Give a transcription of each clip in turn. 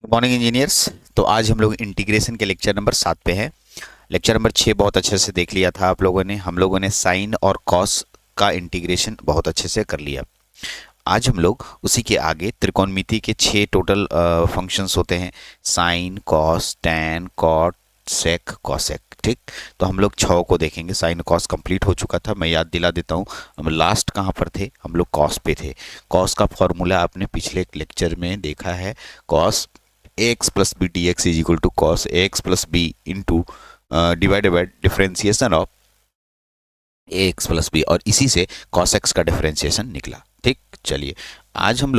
Good morning engineers. तो आज हम लोग इंटीग्रेशन के लेक्चर नंबर 7 पे हैं। लेक्चर नंबर 6 बहुत अच्छे से देख लिया था आप लोगों ने। हम लोगों ने साइन और कॉस का इंटीग्रेशन बहुत अच्छे से कर लिया। आज हम लोग उसी के आगे त्रिकोणमिति के 6 टोटल फंक्शंस होते हैं, साइन, कॉस, टैन, कॉट, सेक, कॉसेक। ठीक, तो हम लोग 6 को देखेंगे। साइन कॉस कंप्लीट हो चुका था, मैं याद दिला देता हूँ। हम लास्ट कहाँ पर थे? हम लोग कॉस पे थे। कॉस का फॉर्मूला आपने पिछले लेक्चर में देखा है। Cos x plus b d x is equal to cos x plus b into divided by differentiation of a x plus b, और इसी से कॉस एक्स का डिफरेंशिएशन निकला। ठीक, चलिए आज हम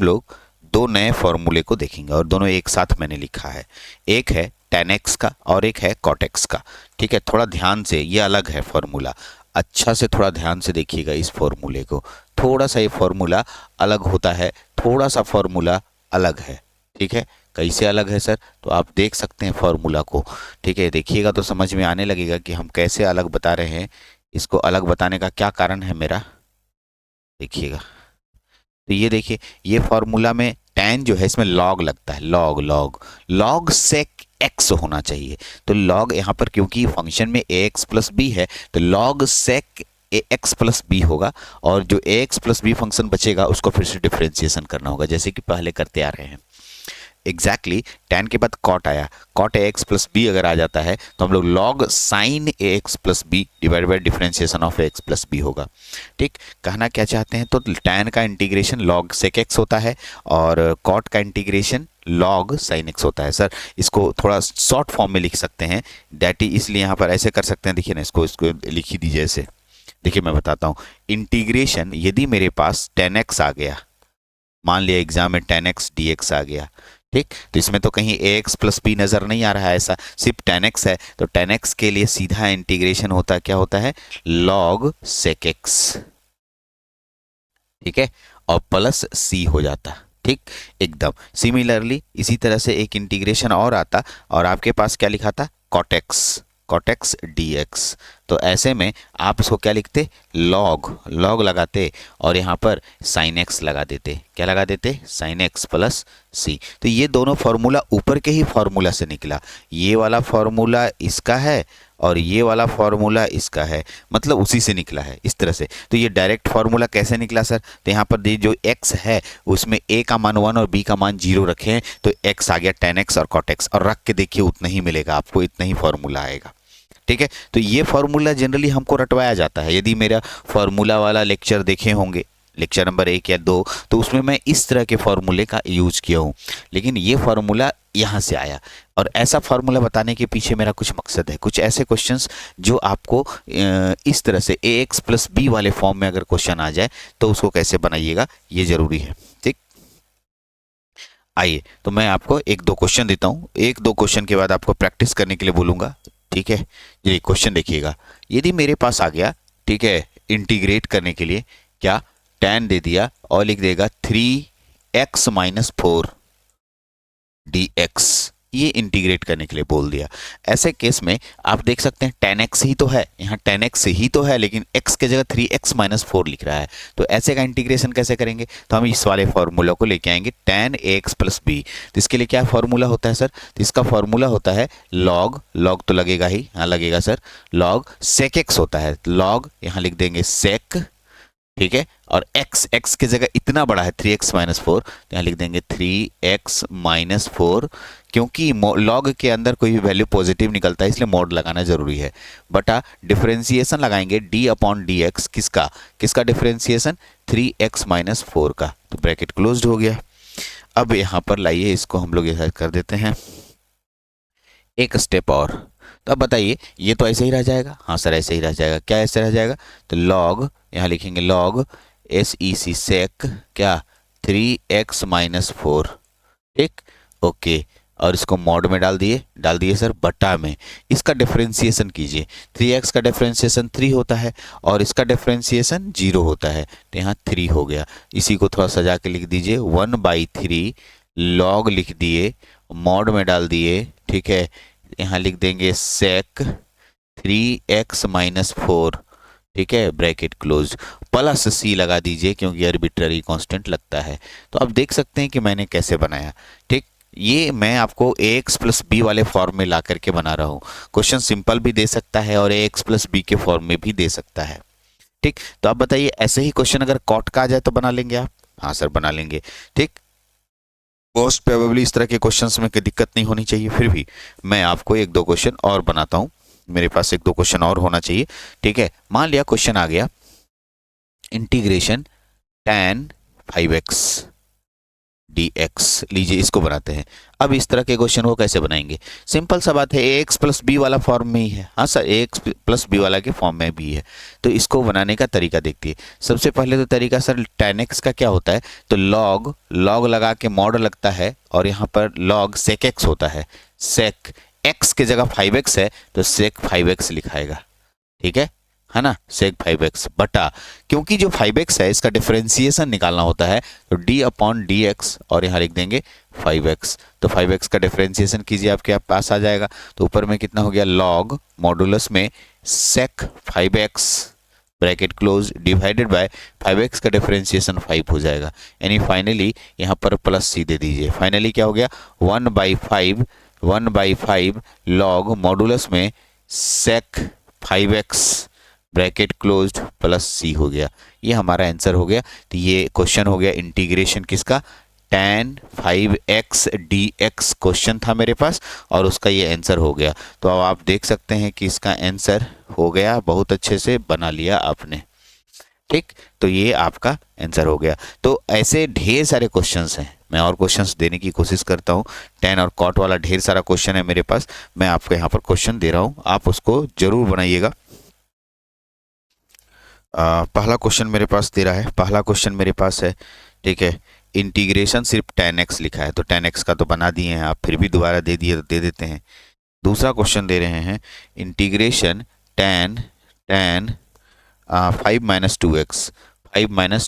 लोग दो नए फॉर्मूले को देखेंगे और दोनों एक साथ मैंने लिखा है। एक है टेन एक्स का और एक है कॉट एक्स का। ठीक है, थोड़ा ध्यान से, ये अलग है फॉर्मूला। अच्छा से थोड़ा ध्यान से देखिएगा इस फॉर्मूले को। थोड़ा सा ये फॉर्मूला अलग होता है, थोड़ा सा फॉर्मूला अलग है। ठीक है, कैसे अलग है सर? तो आप देख सकते हैं फॉर्मूला को। ठीक है, देखिएगा तो समझ में आने लगेगा कि हम कैसे अलग बता रहे हैं। इसको अलग बताने का क्या कारण है मेरा, देखिएगा। तो ये देखिए, ये फॉर्मूला में tan जो है इसमें log लगता है, log log log sec x होना चाहिए। तो log यहाँ पर क्योंकि फंक्शन में ax प्लस बी है तो log sec ax plus b होगा, और जो ax प्लस बी फंक्शन बचेगा उसको फिर से डिफरेंशिएशन करना होगा जैसे कि पहले करते आ रहे हैं। एग्जैक्टली tan के बाद cot आया, cot ax प्लस बी अगर आ जाता है तो हम लोग log sin ax plus b divide by differentiation of x plus b होगा। ठीक, कहना क्या चाहते हैं? तो tan का इंटीग्रेशन log sec x होता है और cot का इंटीग्रेशन log sin x होता है। सर इसको थोड़ा शॉर्ट फॉर्म में लिख सकते हैं, डैट इसलिए यहाँ पर ऐसे कर सकते हैं। देखिए ना, इसको इसको लिख ही दीजिए ऐसे। देखिए मैं बताता हूँ, इंटीग्रेशन यदि मेरे पास tan x आ गया, मान लिया एग्जाम में tan x dx आ गया। ठीक, तो इसमें तो कहीं ax प्लस बी नजर नहीं आ रहा है, ऐसा सिर्फ tan x है। तो tan x के लिए सीधा इंटीग्रेशन होता क्या होता है? log sec x। ठीक है, और प्लस c हो जाता। ठीक, एकदम सिमिलरली इसी तरह से एक इंटीग्रेशन और आता और आपके पास क्या लिखा था? cot x dx। तो ऐसे में आप इसको क्या लिखते? log लगाते और यहाँ पर sin x लगा देते। क्या लगा देते? sin x plus c। तो ये दोनों फॉर्मूला ऊपर के ही फॉर्मूला से निकला। ये वाला फॉर्मूला इसका है और ये वाला फॉर्मूला इसका है, मतलब उसी से निकला है इस तरह से। तो ये डायरेक्ट फॉर्मूला कैसे निकला सर? तो यहाँ पर जो x है उसमें a का मान 1 और b का मान 0 रखे हैं, तो x आ गया tan x और cot x, और रख के देखिए उतना ही मिलेगा आपको, इतना ही फॉर्मूला आएगा। ठीक है, तो ये फॉर्मूला जनरली हमको रटवाया जाता है। यदि मेरा फॉर्मूला वाला लेक्चर देखे होंगे, लेक्चर नंबर 1 या 2, तो उसमें मैं इस तरह के फॉर्मूले का यूज किया हूँ। लेकिन ये फॉर्मूला यहाँ से आया, और ऐसा फॉर्मूला बताने के पीछे मेरा कुछ मकसद है। कुछ ऐसे क्वेश्चंस जो आपको इस तरह से ax प्लस बी वाले फॉर्म में अगर क्वेश्चन आ जाए तो उसको कैसे बनाइएगा, ये जरूरी है। ठीक, आइए तो मैं आपको एक दो क्वेश्चन देता हूँ, एक दो क्वेश्चन के बाद आपको प्रैक्टिस करने के लिए बोलूँगा। ठीक है, ये क्वेश्चन देखिएगा। यदि मेरे पास आ गया, ठीक है, इंटीग्रेट करने के लिए क्या tan दे दिया और लिख देगा 3x माइनस 4 dx, ये इंटीग्रेट करने के लिए बोल दिया। ऐसे केस में आप देख सकते हैं tan x ही तो है, यहाँ tan x ही तो है, लेकिन x के जगह 3x माइनस 4 लिख रहा है। तो ऐसे का इंटीग्रेशन कैसे करेंगे? तो हम इस वाले फॉर्मूला को लेके आएंगे, tan ax प्लस बी। तो इसके लिए क्या फॉर्मूला होता है सर? तो इसका फॉर्मूला होता है log तो लगेगा ही, हाँ लगेगा सर, log sec x होता है। log यहाँ लिख देंगे sec, ठीक है, और x की जगह इतना बड़ा है 3x माइनस 4, तो यहाँ लिख देंगे 3x माइनस 4। क्योंकि लॉग के अंदर कोई भी वैल्यू पॉजिटिव निकलता है इसलिए मोड लगाना जरूरी है। बटा डिफरेंशिएशन लगाएंगे d अपॉन डी एक्स, किसका डिफरेंशिएशन? 3x माइनस 4 का। तो ब्रैकेट क्लोज्ड हो गया। अब यहाँ पर लाइए इसको हम लोग ऐसा कर देते हैं एक स्टेप और। तो अब बताइए, ये तो ऐसे ही रह जाएगा? हाँ सर ऐसे ही रह जाएगा। क्या ऐसे रह जाएगा? तो लॉग यहाँ लिखेंगे log SEC सेक क्या 3x माइनस 4। ठीक, ओके, और इसको मॉड में डाल दिए सर, बटा में इसका डिफरेंशिएशन कीजिए। 3x का डिफरेंशिएशन 3 होता है और इसका डिफरेंशिएशन 0 होता है, तो यहाँ 3 हो गया। इसी को थोड़ा सजा के लिख दीजिए 1/3 log लिख दिए, मॉड में डाल दिए। ठीक है, यहाँ लिख देंगे सेक 3x माइनस 4, ठीक है, ब्रैकेट क्लोज, प्लस c लगा दीजिए क्योंकि आर्बिट्ररी कांस्टेंट लगता है। तो अब देख सकते हैं कि मैंने कैसे बनाया। ठीक, ये मैं आपको ए एक्स प्लस बी वाले फॉर्म में ला करके बना रहा हूँ। क्वेश्चन सिंपल भी दे सकता है और ए एक्स प्लस बी के फॉर्म में भी दे सकता है। ठीक, तो आप बताइए ऐसे ही क्वेश्चन अगर कॉट का आ जाए तो बना लेंगे आप? हाँ सर बना लेंगे। ठीक, मोस्ट प्रोबेबली इस तरह के क्वेश्चंस में कोई दिक्कत नहीं होनी चाहिए। फिर भी मैं आपको एक दो क्वेश्चन और बनाता हूँ, मेरे पास एक दो क्वेश्चन और होना चाहिए। ठीक है, मान लिया क्वेश्चन आ गया इंटीग्रेशन tan 5x dx, लीजिए इसको बनाते हैं। अब इस तरह के क्वेश्चन को कैसे बनाएंगे? सिंपल सा बात है, ए एक्स प्लस बी वाला फॉर्म में ही है। हाँ सर, ए एक्स प्लस बी वाला के फॉर्म में भी है। तो इसको बनाने का तरीका देखते हैं। सबसे पहले तो तरीका सर tan x का क्या होता है, तो लॉग लॉग लगा के मॉड लगता है और यहाँ पर लॉग sec x होता है। sec x के जगह 5x है तो sec 5x लिखाएगा। ठीक है ना, sec 5x बटा, क्योंकि जो 5x है इसका डिफरेंशिएशन निकालना होता है तो d अपॉन डी एक्स और यहाँ लिख देंगे 5x। तो 5x का डिफरेंशिएशन कीजिए, आपके पास आ जाएगा। तो ऊपर में कितना हो गया, लॉग मॉडुलस में sec 5x bracket close divided by 5x का डिफरेंशिएशन 5 हो जाएगा। यानी फाइनली यहाँ पर प्लस सी दे दीजिए। फाइनली क्या हो गया, 1/5 लॉग मॉडुलस में sec 5x bracket closed plus C हो गया। ये हमारा आंसर हो गया। तो ये क्वेश्चन हो गया इंटीग्रेशन किसका, tan 5x dx क्वेश्चन था मेरे पास और उसका ये आंसर हो गया। तो अब आप देख सकते हैं कि इसका आंसर हो गया, बहुत अच्छे से बना लिया आपने। ठीक, तो ये आपका आंसर हो गया। तो ऐसे ढेर सारे क्वेश्चंस हैं, मैं और क्वेश्चंस देने की कोशिश करता हूँ। tan और cot वाला ढेर सारा क्वेश्चन है मेरे पास, मैं आपको यहाँ पर क्वेश्चन दे रहा हूँ, आप उसको जरूर बनाइएगा। पहला क्वेश्चन मेरे पास दे रहा है, पहला क्वेश्चन मेरे पास है। ठीक है, इंटीग्रेशन सिर्फ tan x लिखा है तो tan x का तो बना दिए हैं आप, फिर भी दोबारा दे दिए तो दे देते हैं। दूसरा क्वेश्चन दे रहे हैं इंटीग्रेशन tan 5 -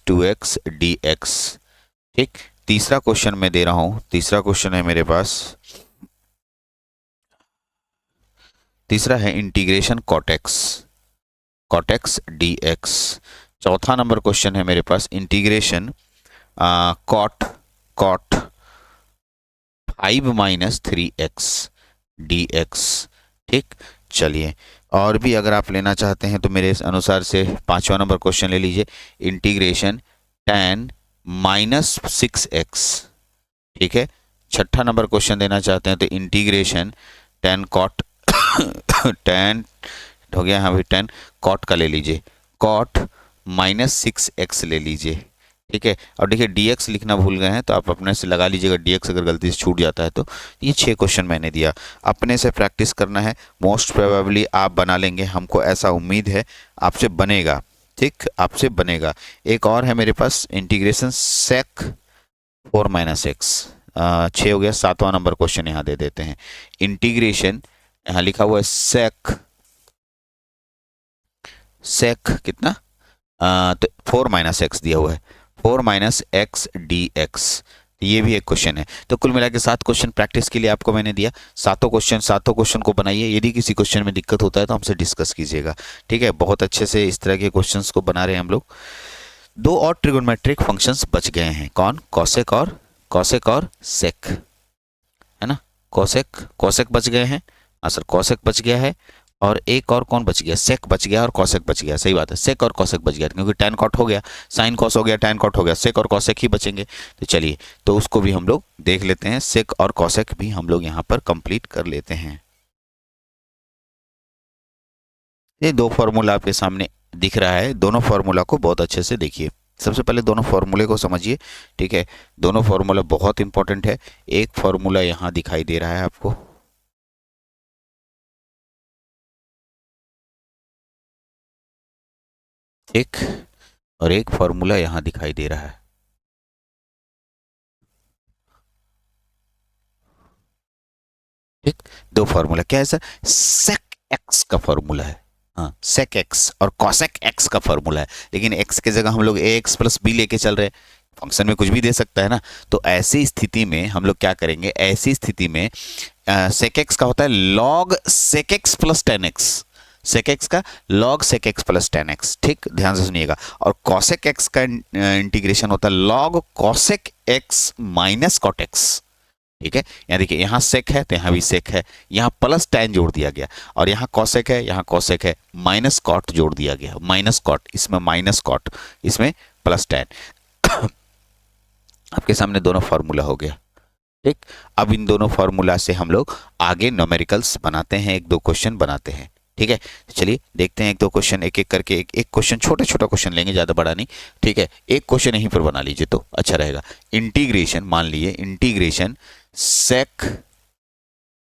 2x dx। ठीक, तीसरा क्वेश्चन मैं दे रहा हूँ, तीसरा क्वेश्चन है मेरे पास, तीसरा है इंटीग्रेशन cot x dx। चौथा नंबर क्वेश्चन है मेरे पास इंटीग्रेशन cot 5 - 3x dx। ठीक, चलिए और भी अगर आप लेना चाहते हैं तो मेरे अनुसार से पांचवा नंबर क्वेश्चन ले लीजिए, इंटीग्रेशन tan -6x। ठीक है, छठा नंबर क्वेश्चन देना चाहते हैं तो इंटीग्रेशन tan cot tan हो गया, हाँ भाई tan cot का ले लीजिए, cot -6x ले लीजिए। ठीक है, और देखिए dx लिखना भूल गए हैं तो आप अपने से लगा लीजिएगा, dx अगर गलती से छूट जाता है तो। ये 6 क्वेश्चन मैंने दिया, अपने से प्रैक्टिस करना है, मोस्ट प्रोबेबली आप बना लेंगे, हमको ऐसा उम्मीद है आपसे बनेगा। ठीक, आपसे बनेगा। एक और है मेरे पास इंटीग्रेशन sec 4 - x, 6 हो गया। सातवां नंबर क्वेश्चन यहाँ दे देते हैं, इंटीग्रेशन यहाँ लिखा हुआ है sec कितना, तो 4 - x दिया हुआ है, 4 - x dx। ये भी एक क्वेश्चन है। तो कुल मिला के 7 क्वेश्चन प्रैक्टिस के लिए आपको मैंने दिया। सातों क्वेश्चन को बनाइए, यदि किसी क्वेश्चन में दिक्कत होता है तो हमसे डिस्कस कीजिएगा। ठीक है, बहुत अच्छे से इस तरह के क्वेश्चंस को बना रहे हैं हम लोग। 2 और ट्रिगोनोमेट्रिक फंक्शंस बच गए हैं, कौन, कॉसेक और सेक, है ना, कॉसेक बच गए हैं। हाँ सर, कॉसेक बच गया है और एक और कौन बच गया, सेक बच गया और कॉसेक बच गया। सही बात है, सेक और कॉसेक बच गया, क्योंकि tan cot हो गया, साइन कॉस हो गया, tan cot हो गया, सेक और कॉसेक ही बचेंगे। तो चलिए, तो उसको भी हम लोग देख लेते हैं, सेक और कॉसेक भी हम लोग यहाँ पर कंप्लीट कर लेते हैं। ये 2 फॉर्मूला आपके सामने दिख रहा है, दोनों फॉर्मूला को बहुत अच्छे से देखिए। सबसे पहले दोनों फॉर्मूले को समझिए। ठीक है, दोनों फॉर्मूला बहुत इंपॉर्टेंट है। एक फॉर्मूला यहाँ दिखाई दे रहा है आपको, ठीक, और एक फॉर्मूला यहाँ दिखाई दे रहा है। ठीक, 2 फॉर्मूला क्या है सर, सेक एक्स का फॉर्मूला है, हाँ सेक एक्स, और कॉसेक एक्स का फॉर्मूला है। लेकिन एक्स के जगह हम लोग ए एक्स प्लस बी लेके चल रहे हैं, फंक्शन में कुछ भी दे सकता है ना। तो ऐसी स्थिति में हम लोग क्या करेंगे, ऐसी स्थिति में सेक एक्स का होता है log sec x plus ten x, sec x का log sec x plus ten x. ठीक, ध्यान से सुनिएगा। और कॉसेक एक्स का इंटीग्रेशन होता है log cosec x minus cot x. ठीक है, यहाँ देखिए, यहाँ सेक है तो यहाँ भी सेक है, यहाँ प्लस tan जोड़ दिया गया, और यहाँ कॉसेक है, यहाँ कॉसेक है, माइनस कॉट जोड़ दिया गया, माइनस कॉट, इसमें माइनस कॉट, इसमें प्लस tan। आपके सामने दोनों फॉर्मूला हो गया। ठीक, अब इन दोनों फॉर्मूला से हम लोग आगे न्यूमेरिकल्स बनाते हैं, एक दो क्वेश्चन बनाते हैं। ठीक है, चलिए देखते हैं एक दो क्वेश्चन, एक एक करके, एक एक क्वेश्चन, छोटा छोटा क्वेश्चन लेंगे, ज़्यादा बड़ा नहीं। ठीक है, एक क्वेश्चन यहीं पर बना लीजिए तो अच्छा रहेगा। इंटीग्रेशन, मान लीजिए इंटीग्रेशन सेक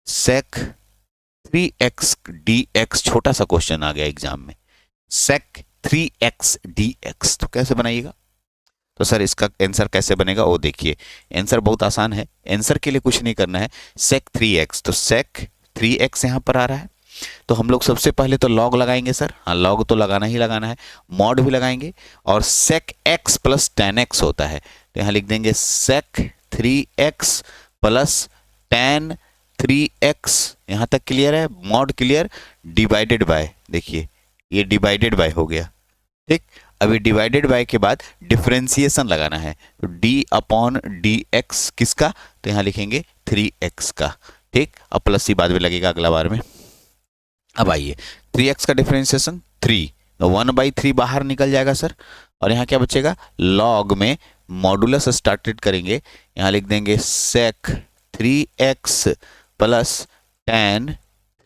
सेक 3x dx, छोटा सा क्वेश्चन आ गया एग्जाम में, सेक 3x dx, तो कैसे बनाइएगा? तो सर इसका आंसर कैसे बनेगा वो देखिए, आंसर बहुत आसान है, आंसर के लिए कुछ नहीं करना है। सेक 3x, तो सेक 3x यहाँ पर आ रहा है, तो हम लोग सबसे पहले तो लॉग लगाएंगे सर, हाँ लॉग तो लगाना ही लगाना है, मॉड भी लगाएंगे, और सेक x प्लस tan x होता है, तो यहाँ लिख देंगे सेक 3x प्लस tan 3x। यहाँ तक क्लियर है, मॉड क्लियर, डिवाइडेड बाय, देखिए ये डिवाइडेड बाय हो गया। ठीक, अभी डिवाइडेड बाय के बाद डिफरेंशिएशन लगाना है, तो d अपॉन डी एक्स किसका, तो यहाँ लिखेंगे 3x का। ठीक, अब प्लस सी बाद में लगेगा अगला बार में। अब आइए 3x का डिफरेंशिएशन 3, तो 1/3 बाहर निकल जाएगा सर, और यहाँ क्या बचेगा, लॉग में मॉडुलस स्टार्टेड करेंगे, यहाँ लिख देंगे सेक 3x plus tan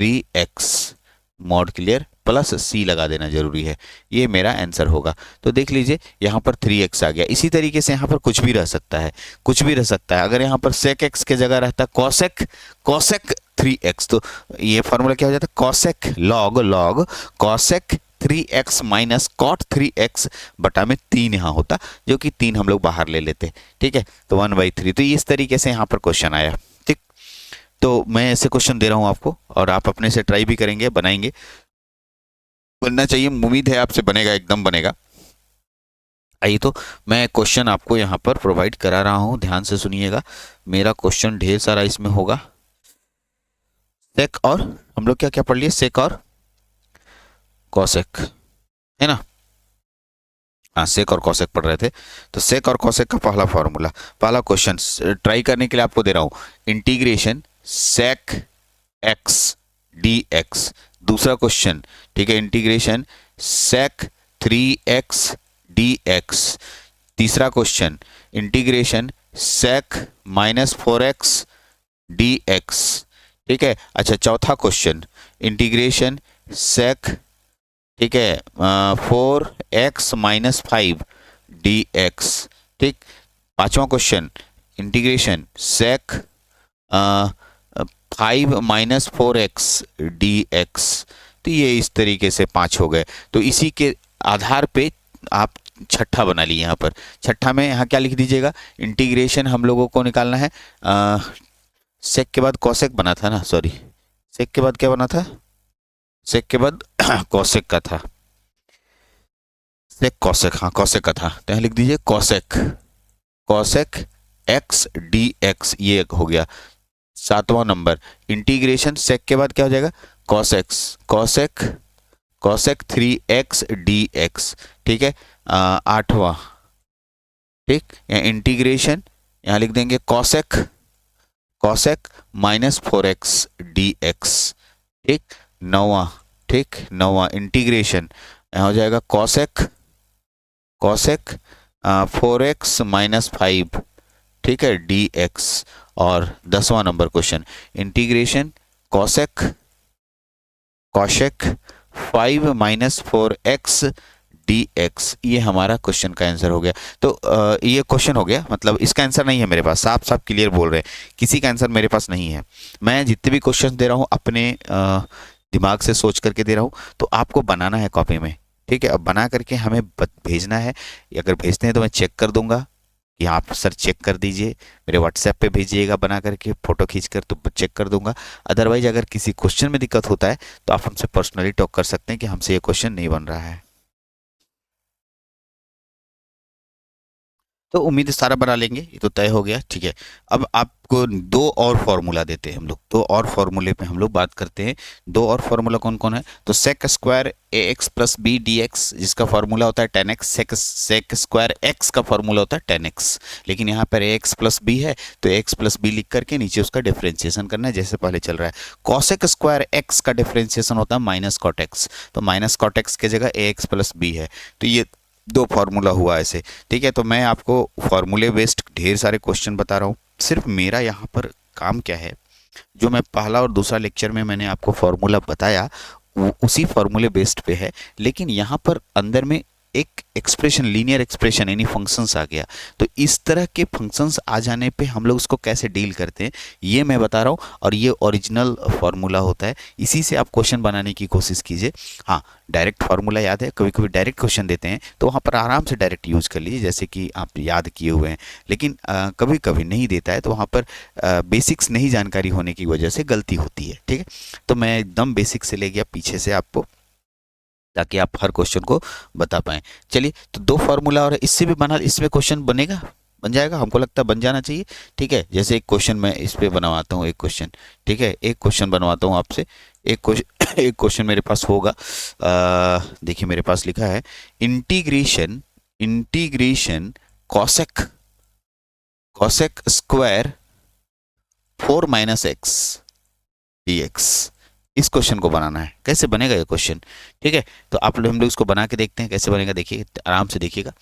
3x, mod clear, plus c लगा देना जरूरी है, ये मेरा आंसर होगा। तो देख लीजिए यहाँ पर 3x आ गया। इसी तरीके से यहाँ पर कुछ भी रह सकता है, कुछ भी रह सकता है। अगर यहाँ पर sec x के जगह रहता cosec cosec 3x, तो ये फॉर्मूला क्या हो जाता है, cosec log log cosec 3x minus cot 3x बटा में 3 यहाँ होता, जो कि 3 हम लोग बाहर ले लेते। ठीक है, तो 1/3, तो इस तरीके से यहाँ पर क्वेश्चन आया। ठीक, तो मैं ऐसे क्वेश्चन दे रहा हूँ आपको, और आप अपने से ट्राई भी करेंगे, बनाएंगे, बनना चाहिए, उम्मीद है आपसे बनेगा, एकदम बनेगा। आइए तो मैं क्वेश्चन आपको यहाँ पर प्रोवाइड करा रहा हूँ, ध्यान से सुनिएगा, मेरा क्वेश्चन ढेर सारा इसमें होगा। सेक और हम लोग क्या क्या पढ़ लिए, सेक और कॉसेक, है ना, हाँ सेक और कॉसेक पढ़ रहे थे। तो सेक और कॉसेक का पहला फॉर्मूला, पहला क्वेश्चन ट्राई करने के लिए आपको दे रहा हूँ, integration sec x d x. दूसरा क्वेश्चन, ठीक है, इंटीग्रेशन सेक 3x dx। तीसरा question, integration sec -4x dx। ठीक है, अच्छा चौथा क्वेश्चन, इंटीग्रेशन सेक, ठीक है, 4x - 5 dx। ठीक, पांचवा क्वेश्चन, इंटीग्रेशन सेक 5 - 4x dx। तो ये इस तरीके से 5 हो गए। तो इसी के आधार पे आप छठा बना ली। यहाँ पर छठा में यहाँ क्या लिख दीजिएगा, इंटीग्रेशन हम लोगों को निकालना है, सेक के बाद कॉसेक बना था ना, सॉरी सेक के बाद क्या बना था, सेक के बाद कॉसेक का था, सेक कॉसेक, हाँ कॉसेक का था, तो यहाँ लिख दीजिए कॉसेक, कॉसेक x dx, ये हो गया। सातवां नंबर, इंटीग्रेशन सेक के बाद क्या हो जाएगा, cos x, cosec cosec 3x dx। ठीक है, आठवां, ठीक, इंटीग्रेशन यहाँ लिख देंगे कॉसेक, कॉसेक -4x dx। ठीक, नौवां, ठीक, नौवां इंटीग्रेशन यहाँ हो जाएगा कॉसेक, कॉसेक 4x - 5, ठीक है, dx। और 10वां number question, integration cosec, cosec 5 - 4x dx। ये हमारा क्वेश्चन का आंसर हो गया। तो ये क्वेश्चन हो गया, मतलब इसका आंसर नहीं है मेरे पास, साफ साफ क्लियर बोल रहे हैं, किसी का आंसर मेरे पास नहीं है। मैं जितने भी क्वेश्चन दे रहा हूँ अपने दिमाग से सोच करके दे रहा हूँ, तो आपको बनाना है कॉपी में। ठीक है, अब बना करके हमें भेजना है, अगर भेजते हैं तो मैं चेक कर दूंगा कि आप सर चेक कर दीजिए, मेरे व्हाट्सएप पे भेजिएगा बना करके फ़ोटो खींच कर, तो चेक कर दूंगा। अदरवाइज अगर किसी क्वेश्चन में दिक्कत होता है तो आप हमसे पर्सनली टॉक कर सकते हैं कि हमसे ये क्वेश्चन नहीं बन रहा है। तो उम्मीद है सारा बना लेंगे, ये तो तय हो गया। ठीक है, अब आपको दो और फॉर्मूला देते हैं हम लोग, दो और फॉर्मूले पे हम लोग बात करते हैं। दो और फॉर्मूला कौन कौन है? तो sec square a x plus b d x, जिसका फॉर्मूला होता है 10x, सेक स्क्वायर एक्स का फॉर्मूला होता है 10x। लेकिन यहाँ पर ए एक्स प्लस बी है तो ए एक्स प्लस बी लिख करके नीचे उसका डिफ्रेंशिएशन करना है, जैसे पहले चल रहा है। कॉसेक स्क्वायर एक्स का डिफ्रेंशिएशन होता है माइनस कॉट एक्स, तो माइनस कॉट एक्स की जगह ए एक्स प्लस बी है। तो ये दो फार्मूला हुआ ऐसे। ठीक है, तो मैं आपको फार्मूले बेस्ड ढेर सारे क्वेश्चन बता रहा हूँ। सिर्फ मेरा यहाँ पर काम क्या है, जो मैं पहला और दूसरा लेक्चर में मैंने आपको फार्मूला बताया वो उसी फार्मूले बेस्ड पे है, लेकिन यहाँ पर अंदर में एक एक्सप्रेशन, लीनियर एक्सप्रेशन यानी फंक्शंस आ गया। तो इस तरह के फंक्शंस आ जाने पे हम लोग उसको कैसे डील करते हैं ये मैं बता रहा हूँ, और ये ओरिजिनल फार्मूला होता है, इसी से आप क्वेश्चन बनाने की कोशिश कीजिए। हाँ, डायरेक्ट फार्मूला याद है, कभी कभी डायरेक्ट क्वेश्चन देते हैं तो वहाँ पर आराम से डायरेक्ट यूज कर लीजिए, जैसे कि आप याद किए हुए हैं। लेकिन कभी कभी नहीं देता है तो वहाँ पर बेसिक्स नहीं जानकारी होने की वजह से गलती होती है। ठीक है, तो मैं एकदम बेसिक से ले गया पीछे से आपको, ताकि आप हर क्वेश्चन को बता पाएं। चलिए, तो दो फार्मूला और इससे भी बना, इसमें क्वेश्चन बनेगा, बन जाएगा, हमको लगता है बन जाना चाहिए। ठीक है, जैसे एक क्वेश्चन मैं इस पे बनवाता हूँ, एक क्वेश्चन। ठीक है, एक क्वेश्चन बनवाता हूँ आपसे, एक क्वेश्चन एक क्वेश्चन मेरे पास होगा। देखिए मेरे पास लिखा है integration integration cosec cosec square 4 minus x d x. इस क्वेश्चन को बनाना है, कैसे बनेगा ये क्वेश्चन? ठीक है, तो आप लोग हम लोग इसको बना के देखते हैं कैसे बनेगा। देखिए आराम से देखिएगा।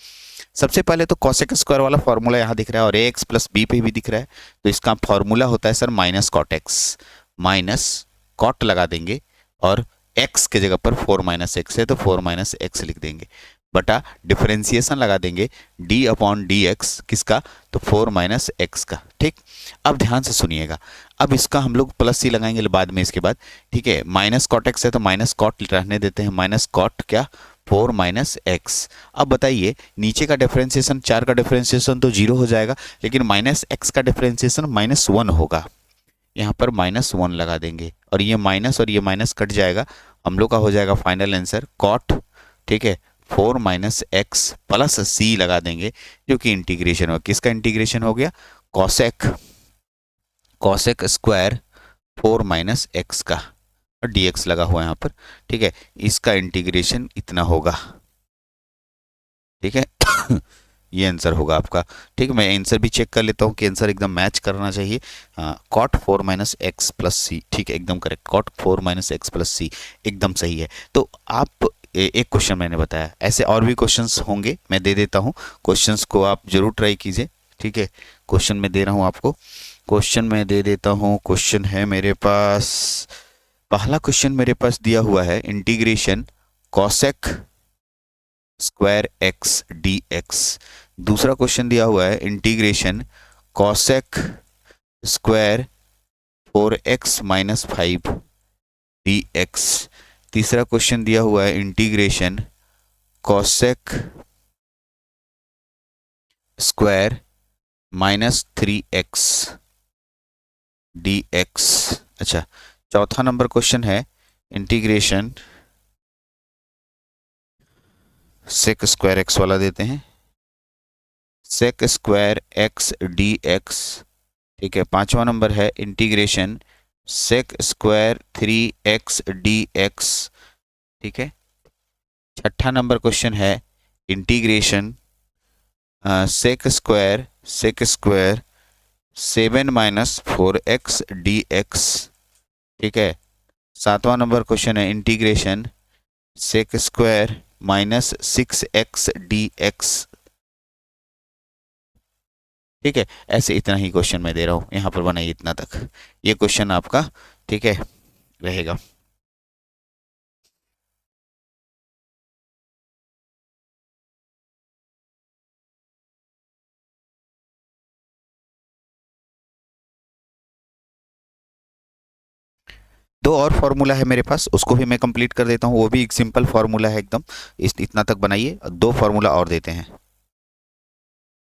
सबसे पहले तो कॉसेक स्क्वायर वाला फॉर्मूला यहाँ दिख रहा है और ए एक्स प्लस बी पे भी दिख रहा है, तो इसका फॉर्मूला होता है sir minus cot x, minus cot लगा देंगे और एक्स के जगह पर 4 माइनस एक्स है तो 4 माइनस एक्स लिख देंगे, बटा डिफरेंशिएशन लगा देंगे डी अपॉन डी एक्स, किसका? तो 4 माइनस एक्स का। ठीक, अब ध्यान से सुनिएगा, अब इसका हम लोग प्लस सी लगाएंगे बाद में इसके बाद। ठीक है, माइनस कॉट एक्स है तो माइनस कॉट रहने देते हैं, माइनस कॉट क्या? 4 माइनस एक्स। अब बताइए नीचे का डिफरेंशिएशन, 4 का डिफरेंशिएशन तो 0 हो जाएगा, लेकिन माइनस एक्स का डिफरेंशिएशन -1 होगा, यहाँ पर -1 लगा देंगे और ये माइनस और ये माइनस कट जाएगा, हम लोग का हो जाएगा फाइनल आंसर कॉट। ठीक है, 4 माइनस एक्स प्लस सी लगा देंगे, जो कि इंटीग्रेशन हो, किसका इंटीग्रेशन हो गया? कॉसेक स्क्वायर 4 माइनस एक्स का, और dx लगा हुआ है यहाँ पर। ठीक है, इसका इंटीग्रेशन इतना होगा। ठीक है ये आंसर होगा आपका। ठीक है, मैं आंसर भी चेक कर लेता हूँ कि आंसर एकदम मैच करना चाहिए। हाँ, cot 4 minus x plus C, ठीक है एकदम correct, cot 4 minus x plus C एकदम सही है। तो आप एक क्वेश्चन मैंने बताया, ऐसे और भी क्वेश्चंस होंगे, मैं दे देता हूँ क्वेश्चंस को, आप जरूर ट्राई कीजिए। ठीक है, क्वेश्चन मैं दे रहा हूँ आपको, क्वेश्चन मैं दे देता हूँ। क्वेश्चन है मेरे पास, पहला क्वेश्चन मेरे पास दिया हुआ है integration cosec square x d x. दूसरा क्वेश्चन दिया हुआ है integration cosec square 4x minus 5 d x. तीसरा क्वेश्चन दिया हुआ है integration cosec square -3x d x. अच्छा, चौथा नंबर क्वेश्चन है इंटीग्रेशन सेक स्क्वायर एक्स वाला देते हैं, sec square x d x. ठीक है, पांचवा नंबर है integration sec square 3x d x. ठीक है, छठा नंबर क्वेश्चन है integration sec square 7 minus 4x d x. ठीक है, सातवां नंबर क्वेश्चन है integration sec square -6x d x. ठीक है, ऐसे इतना ही क्वेश्चन मैं दे रहा हूँ, यहाँ पर बनाइए इतना तक, ये क्वेश्चन आपका ठीक है रहेगा। दो और फॉर्मूला है मेरे पास, उसको भी मैं कंप्लीट कर देता हूँ, वो भी एक सिंपल फार्मूला है एकदम, इतना तक बनाइए। दो फार्मूला और देते हैं,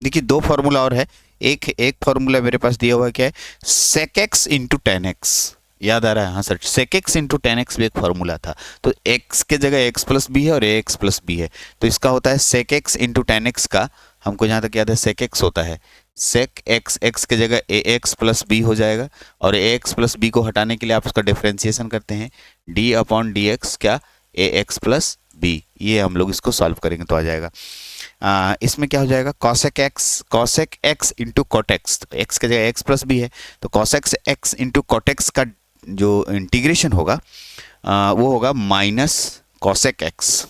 देखिए दो फार्मूला और है। एक फार्मूला मेरे पास दिया हुआ है, क्या है? Sec x into tan x, याद आ रहा है? हाँ sir, sec x into tan x भी एक फार्मूला था, तो एक्स के जगह एक्स प्लस बी है और ए एक्स प्लस बी है, तो इसका होता है sec x into tan x का हमको जहाँ तक याद है सेक एक्स होता है, सेक एक्स, एक्स की जगह ए एक्स प्लस बी हो जाएगा, और ए एक्स प्लस बी को हटाने के लिए आप उसका डिफ्रेंसिएशन करते हैं, डी अपॉन डी एक्स क्या, ए एक्स प्लस बी। ये हम लोग इसको सॉल्व करेंगे तो आ जाएगा। इसमें क्या हो जाएगा, कॉसेक एक्स इंटू कॉटेक्स, तो एक्स की जगह एक्स प्लस बी है, तो कॉसेक एक्स इंटू कॉटेक्स का जो इंटीग्रेशन होगा वो होगा minus cosec x,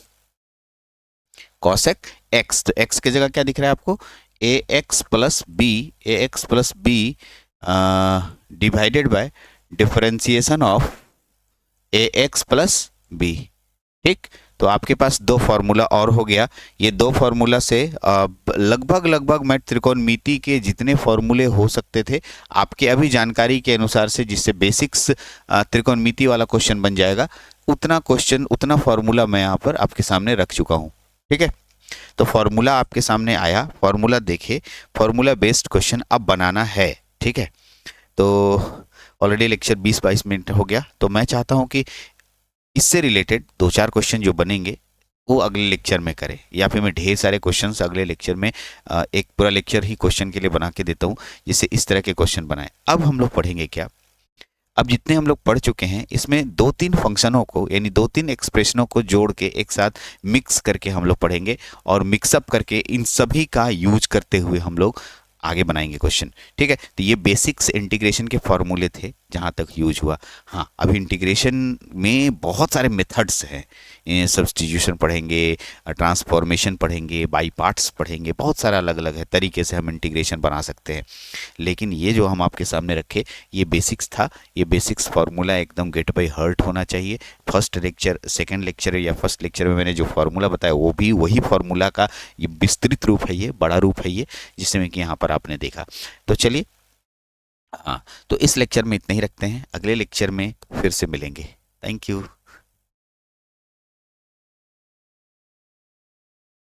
cosec x, तो एक्स की जगह क्या दिख रहा है आपको, a x plus b divided by differentiation of a x plus b. ठीक, तो आपके पास दो फार्मूला और हो गया। ये दो फार्मूला से लगभग मैं त्रिकोणमिति के जितने फार्मूले हो सकते थे आपके अभी जानकारी के अनुसार से, जिससे बेसिक्स त्रिकोणमिति वाला क्वेश्चन बन जाएगा, उतना फार्मूला मैं यहाँ पर आपके सामने रख चुका हूँ। ठीक है, तो फार्मूला आपके सामने आया, फार्मूला देखे, फार्मूला बेस्ड क्वेश्चन अब बनाना है। ठीक है, तो ऑलरेडी लेक्चर 20-22 मिनट हो गया, तो मैं चाहता हूँ कि इससे रिलेटेड 2-4 क्वेश्चन जो बनेंगे वो अगले लेक्चर में करें, या फिर मैं ढेर सारे क्वेश्चंस अगले लेक्चर में एक पूरा लेक्चर ही क्वेश्चन के लिए बना के देता हूँ, जिससे इस तरह के क्वेश्चन बनाएं। अब हम लोग पढ़ेंगे क्या, अब जितने हम लोग पढ़ चुके हैं इसमें 2-3 फंक्शनों को, यानी 2-3 एक्सप्रेशनों को जोड़ के एक साथ मिक्स करके हम लोग पढ़ेंगे, और मिक्सअप करके इन सभी का यूज करते हुए हम लोग आगे बनाएंगे क्वेश्चन। ठीक है, तो ये बेसिक्स इंटीग्रेशन के फॉर्मूले थे जहाँ तक यूज हुआ। हाँ, अभी इंटीग्रेशन में बहुत सारे मेथड्स हैं, सब्स्टिट्यूशन पढ़ेंगे, ट्रांसफॉर्मेशन पढ़ेंगे, बाई पार्ट्स पढ़ेंगे, बहुत सारा अलग अलग है तरीके से हम इंटीग्रेशन बना सकते हैं। लेकिन ये जो हम आपके सामने रखे ये बेसिक्स था, ये बेसिक्स फार्मूला एकदम गेट बाई हार्ट होना चाहिए। फर्स्ट लेक्चर, सेकेंड लेक्चर या फर्स्ट लेक्चर में मैंने जो फार्मूला बताया वो भी वही फार्मूला का ये विस्तृत रूप है, ये बड़ा रूप है ये, जिसमें कि यहाँ पर आपने देखा। तो चलिए, हाँ, तो इस लेक्चर में इतना ही रखते हैं, अगले लेक्चर में फिर से मिलेंगे। Thank you.